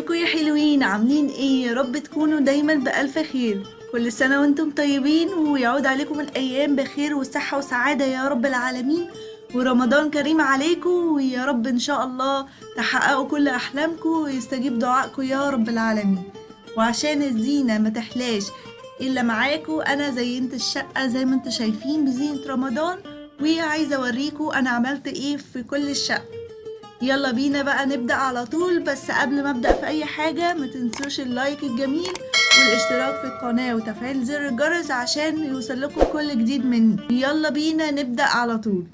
ازيكم يا حلوين؟ عاملين ايه؟ يا رب تكونوا دايما بألف خير. كل سنة وانتم طيبين ويعود عليكم الأيام بخير وصحة وسعادة يا رب العالمين. ورمضان كريم عليكم، ويا رب إن شاء الله تحققوا كل أحلامكم ويستجيب دعائكم يا رب العالمين. وعشان الزينة ما تحلاش إلا معاكم، أنا زينت الشقة زي ما انتم شايفين بزينة رمضان، وعايزة أوريكم أنا عملت ايه في كل الشقة. يلا بينا بقى نبدأ على طول. بس قبل ما أبدأ في أي حاجة ما تنسوش اللايك الجميل والاشتراك في القناة وتفعيل زر الجرس عشان يوصلكوا كل جديد مني. يلا بينا نبدأ على طول.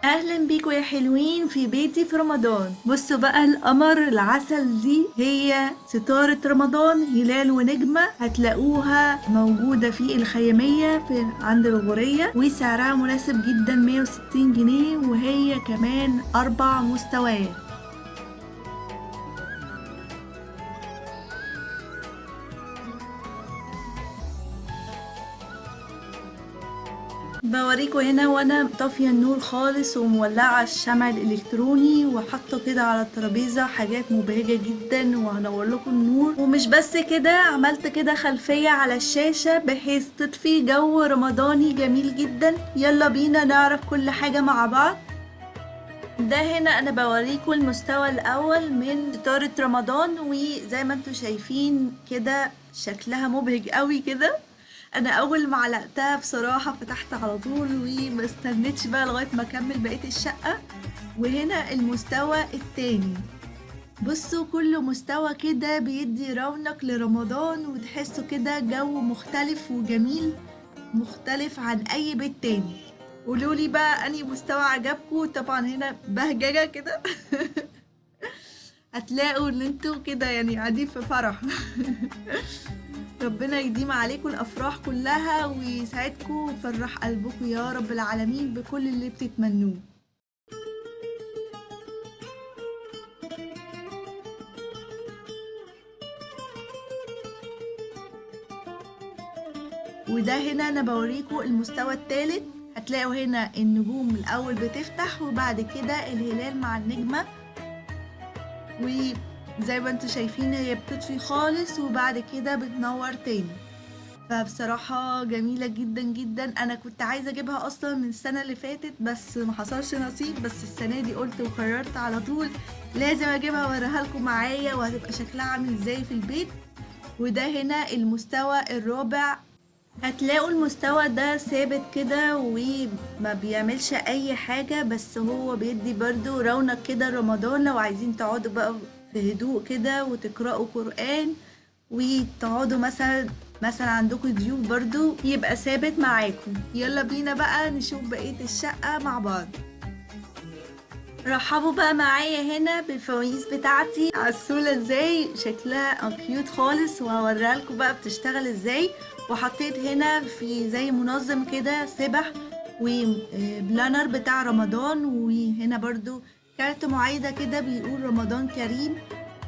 اهلا بيكم يا حلوين في بيتي في رمضان. بصوا بقى القمر العسل، دي هي ستارة رمضان، هلال ونجمة. هتلاقوها موجودة في الخيامية في عند الغورية، وسعرها مناسب جدا 160 جنيه، وهي كمان 4 مستويات. بوريكوا هنا وانا طافيه النور خالص ومولعه الشمع الالكتروني وحاطه كده على الترابيزه حاجات مبهجه جدا، وهنور لكم النور. ومش بس كده، عملت كده خلفيه على الشاشه بحيث تضفي جو رمضاني جميل جدا. يلا بينا نعرف كل حاجه مع بعض. ده هنا انا بوريكم المستوى الاول من ستارة رمضان، وزي ما انتم شايفين كده شكلها مبهج قوي كده. انا اول ما علقتها بصراحة فتحت على طول وما استنيتش بقى لغاية ما اكمل بقية الشقة. وهنا المستوى التاني، بصوا كل مستوى كده بيدي رونق لرمضان، وتحسوا كده جو مختلف وجميل، مختلف عن اي بيت تاني. قولولي بقى انهي مستوى عجبكم. طبعا هنا بهججة كده هتلاقوا ان انتوا كده يعني قاعدين في فرح ربنا يديم عليكم الافراح كلها ويسعدكم ويفرح قلبكم يا رب العالمين بكل اللي بتتمنوه. وده هنا انا بوريكم المستوى الثالث. هتلاقوا هنا النجوم الاول بتفتح، وبعد كده الهلال مع النجمة، وزي ما انتوا شايفين هي بتطفي خالص وبعد كده بتنور تاني. فبصراحة جميلة جدا جدا. انا كنت عايزة اجيبها اصلا من السنة اللي فاتت بس ما حصلش نصيب، بس السنة دي قلت وقررت على طول لازم اجيبها واوريها لكم معايا وهتبقى شكلها عامل ازاي في البيت. وده هنا المستوى الرابع. هتلاقوا المستوى ده ثابت كده وما بيعملش اي حاجة، بس هو بيدي برضو رونق كده رمضان لو عايزين تقعدوا بقى في هدوء كده وتقرأوا قرآن، وتقعدوا مثلا عندكم ضيوف برضو يبقى ثابت معاكم. يلا بينا بقى نشوف بقية الشقة مع بعض. رحبوا بقى معايا هنا بالفوانيس بتاعتي عسولة ازاي، شكلها كيوت خالص، وهوريها لكم بقى بتشتغل ازاي. وحطيت هنا في زي منظم كده سبح وبلانر بتاع رمضان، وهنا برضو كارت معايدة كده بيقول رمضان كريم،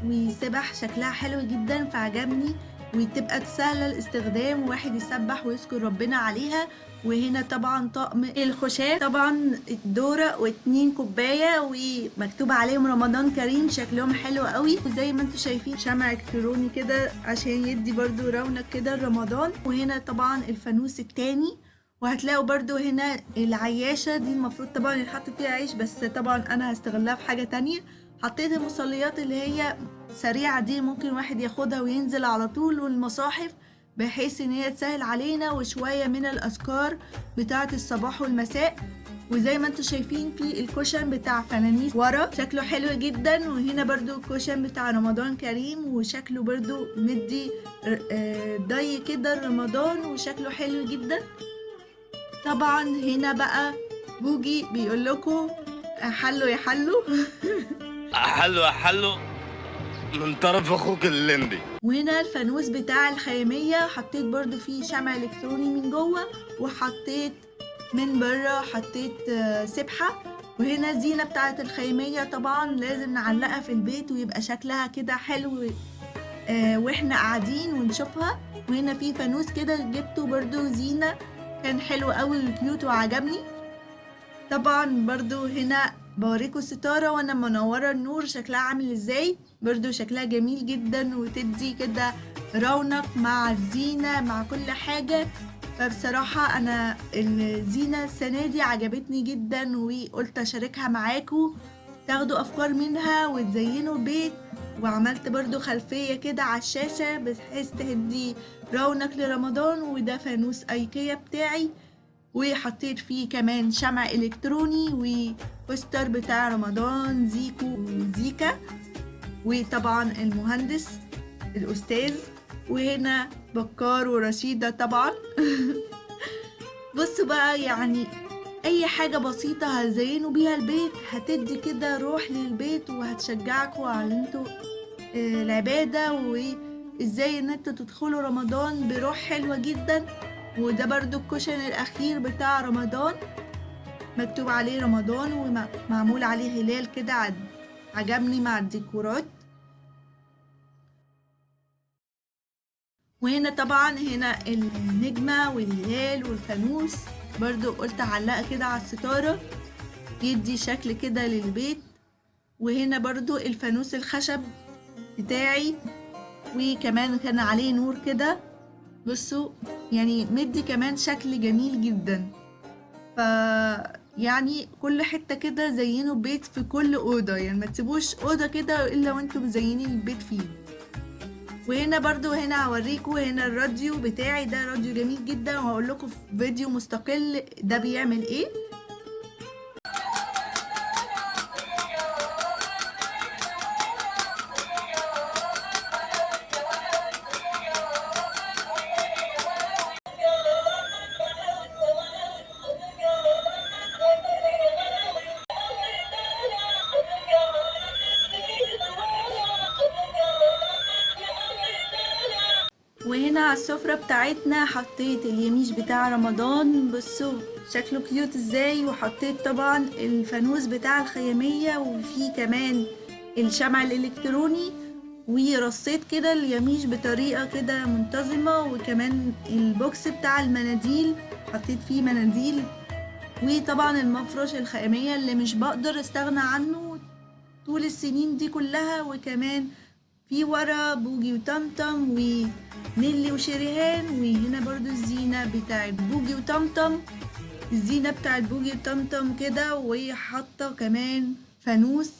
وسبح شكلها حلو جدا فعجبني، وتبقى سهلة الاستخدام وواحد يسبح ويذكر ربنا عليها. وهنا طبعا طقم الخشاف، طبعا دورة و2 كوباية ومكتوب عليهم رمضان كريم، شكلهم حلو قوي. وزي ما انتم شايفين شمع الكتروني كده عشان يدي برضو رونق كده رمضان. وهنا طبعا الفانوس التاني. وهتلاقوا برضو هنا العياشة دي المفروض طبعا يتحط فيها عيش، بس طبعا انا هستغلها في حاجة تانية. حطيت المصليات اللي هي السريعة دي ممكن واحد ياخدها وينزل على طول، والمصاحف بحيث ان هي تسهل علينا، وشوية من الأذكار بتاعة الصباح والمساء. وزي ما انتوا شايفين في الكوشن بتاع فنانيس ورا شكله حلو جدا، وهنا برضو الكوشن بتاع رمضان كريم وشكله برضو مدي ضي كده رمضان وشكله حلو جدا. طبعا هنا بقى بوجي بيقول لكم حلو يا حلو حلو يا حلو من طرف اخوك الليمبي. وهنا الفانوس بتاع الخيامية حطيت برضو فيه شمع الكتروني من جوه، وحطيت من بره حطيت سبحة. وهنا الزينة بتاعت الخيامية طبعا لازم نعلقها في البيت ويبقى شكلها كده حلو واحنا قاعدين ونشوفها. وهنا في فانوس كده جبته برضو زينة، كان حلو قوي وكيوت وعجبني. طبعا برضو هنا بوريكم الستارة وانا منورة النور شكلها عامل ازاي، برضو شكلها جميل جدا وتدي كده رونق مع الزينة مع كل حاجة. فبصراحة انا الزينة السنة دي عجبتني جدا، وقلت اشاركها معاكم تاخدوا افكار منها وتزينوا البيت. وعملت برضو خلفية كده على الشاشة بحيث تدي رونق لرمضان، وده فانوس ايكيا بتاعي، وحطيت فيه كمان شمع الكتروني وبوستر بتاع رمضان زيكو وزيكا، وطبعا المهندس الاستاذ، وهنا بكار ورشيدة طبعا بصوا بقى، يعني اي حاجة بسيطة هتزينوا بيها البيت هتدي كده روح للبيت وهتشجعكوا على انتوا العبادة، وازاي ان انتوا تدخلوا رمضان بروح حلوة جدا. وده برضو الكوشن الاخير بتاع رمضان مكتوب عليه رمضان ومعمول عليه هلال كده، عجبني مع الديكورات. وهنا طبعا هنا النجمة والهلال والفانوس برضو قلت اعلقها كده على الستارة يدي شكل كده للبيت. وهنا برضو الفانوس الخشب بتاعي وكمان كان عليه نور كده، بصوا يعني مدي كمان شكل جميل جدا. ف يعني كل حتة كده زينوا البيت في كل أوضة، يعني ما تسيبوش أوضة كده إلا وانتوا مزينين البيت فيه. وهنا برضو هنا هوريكم هنا الراديو بتاعي، ده راديو جميل جدا وهقول لكم في فيديو مستقل ده بيعمل ايه. وهنا على السفرة بتاعتنا حطيت اليميش بتاع رمضان، بصوا شكله كيوت ازاي، وحطيت طبعا الفانوس بتاع الخيامية وفيه كمان الشمع الالكتروني، ورصيت كده اليميش بطريقة كده منتظمة. وكمان البوكس بتاع المناديل حطيت فيه مناديل، وطبعا المفرش الخيامية اللي مش بقدر استغنى عنه طول السنين دي كلها. وكمان في ورا بوجي وطمطم ونيلي وشريهان. وهنا برضو الزينة بتاعت بوجي وطمطم، الزينة بتاعت بوجي وطمطم كده، وحاطة كمان فانوس.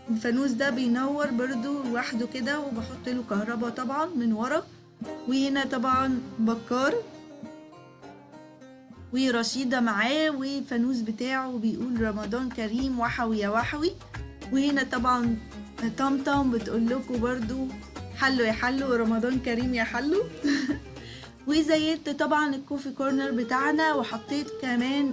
الفانوس ده بينور برضو لوحده كده وبحط له كهرباء طبعا من ورا. وهنا طبعا بكار ورشيدة معاه وفانوس بتاعه بيقول رمضان كريم وحوي يا وحوي. وهنا طبعا طمطم بتقول لكم برضو حلو يا حلو ورمضان كريم يا حلو وزينت طبعا الكوفي كورنر بتاعنا، وحطيت كمان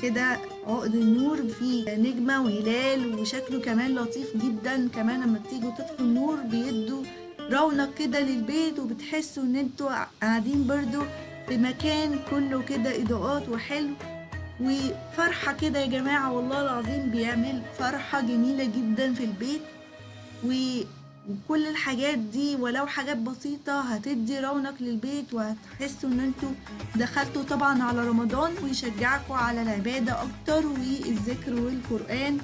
كده عقد النور فيه نجمة وهلال وشكله كمان لطيف جدا. كمان لما تيجوا تطفوا النور بيدوا رونق كده للبيت، وبتحسوا ان انتوا قاعدين برضو في مكان كله كده اضاءات وحلو وفرحة كده يا جماعة. والله العظيم بيعمل فرحة جميلة جدا في البيت، وكل الحاجات دي ولو حاجات بسيطة هتدي رونق للبيت، وهتحسوا ان انتوا دخلتوا طبعا على رمضان ويشجعكوا على العبادة اكتر والذكر والقرآن.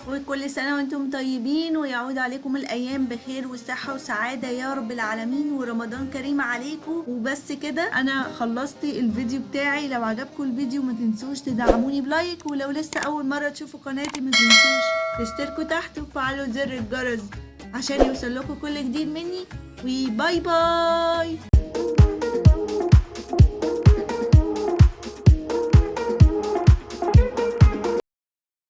وكل سنة وانتم طيبين، ويعود عليكم الأيام بخير والصحة وسعادة يا رب العالمين، ورمضان كريم عليكم. وبس كده أنا خلصت الفيديو بتاعي. لو عجبكم الفيديو ما تنسوش تدعموني بلايك، ولو لسه أول مرة تشوفوا قناتي ما تنسوش تشتركوا تحت وفعلوا زر الجرس عشان يوصل لكم كل جديد مني. وباي باي.